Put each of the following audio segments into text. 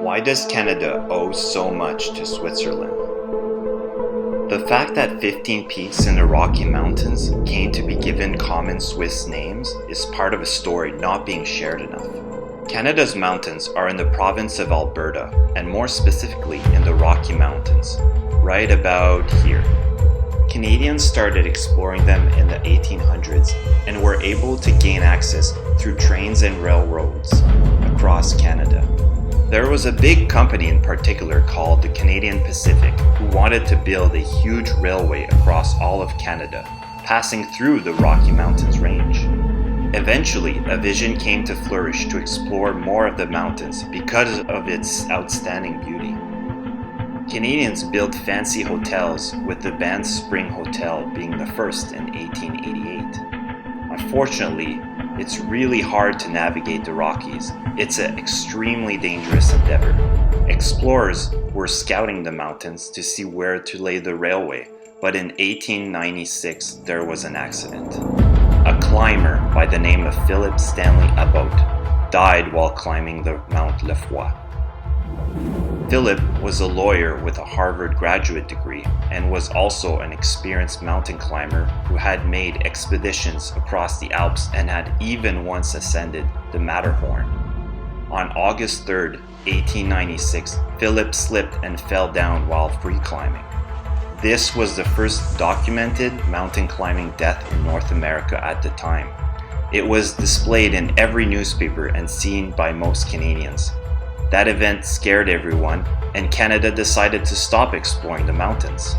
Why does Canada owe so much to Switzerland? The fact that 15 peaks in the Rocky Mountains came to be given common Swiss names is part of a story not being shared enough. Canada's mountains are in the province of Alberta, and more specifically in the Rocky Mountains, right about here. Canadians started exploring them in the 1800s and were able to gain access through trains and railroads across Canada. There was a big company in particular called the Canadian Pacific who wanted to build a huge railway across all of Canada, passing through the Rocky Mountains range. Eventually, a vision came to flourish to explore more of the mountains because of its outstanding beauty. Canadians built fancy hotels, with the Banff Spring Hotel being the first in 1888. Unfortunately, it's really hard to navigate the Rockies. It's an extremely dangerous endeavor. Explorers were scouting the mountains to see where to lay the railway, but in 1896 there was an accident. A climber by the name of Philip Stanley Abbott died while climbing the Mount Lefroy. Philip was a lawyer with a Harvard graduate degree and was also an experienced mountain climber who had made expeditions across the Alps and had even once ascended the Matterhorn. On August 3, 1896, Philip slipped and fell down while free climbing. This was the first documented mountain climbing death in North America at the time. It was displayed in every newspaper and seen by most Canadians. That event scared everyone, and Canada decided to stop exploring the mountains.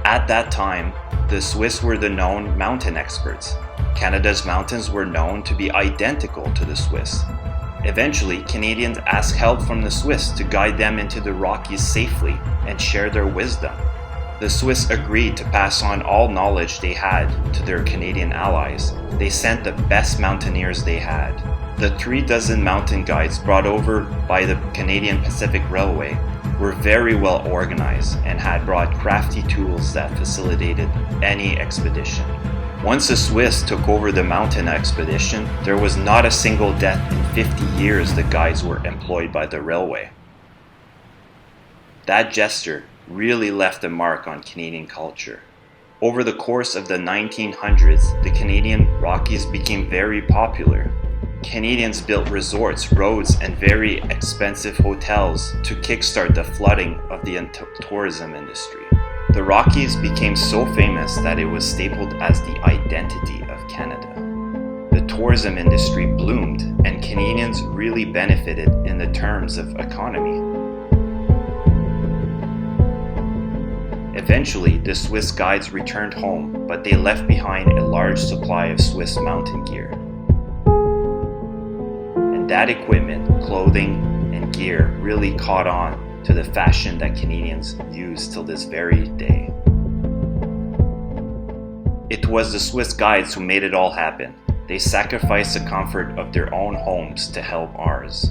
At that time, the Swiss were the known mountain experts. Canada's mountains were known to be identical to the Swiss. Eventually, Canadians asked help from the Swiss to guide them into the Rockies safely and share their wisdom. The Swiss agreed to pass on all knowledge they had to their Canadian allies. They sent the best mountaineers they had. The 36 mountain guides brought over by the Canadian Pacific Railway were very well organized and had brought crafty tools that facilitated any expedition. Once the Swiss took over the mountain expedition, there was not a single death in 50 years the guides were employed by the railway. That gesture really left a mark on Canadian culture. Over the course of the 1900s, the Canadian Rockies became very popular. Canadians built resorts, roads, and very expensive hotels to kickstart the flooding of the tourism industry. The Rockies became so famous that it was stapled as the identity of Canada. The tourism industry bloomed, and Canadians really benefited in the terms of economy. Eventually, the Swiss guides returned home, but they left behind a large supply of Swiss mountain gear. That equipment, clothing, and gear really caught on to the fashion that Canadians use till this very day. It was the Swiss guides who made it all happen. They sacrificed the comfort of their own homes to help ours.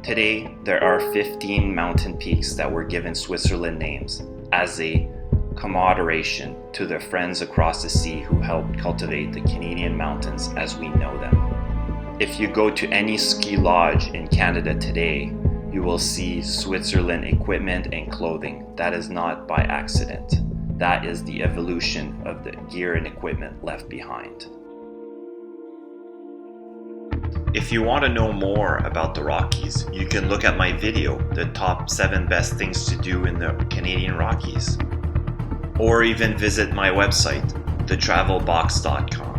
Today, there are 15 mountain peaks that were given Switzerland names as a commemoration to their friends across the sea who helped cultivate the Canadian mountains as we know them. If you go to any ski lodge in Canada today, you will see Switzerland equipment and clothing. That is not by accident. That is the evolution of the gear and equipment left behind. If you want to know more about the Rockies, you can look at my video, the top 7 best things to do in the Canadian Rockies. Or even visit my website, thetravelbox.com.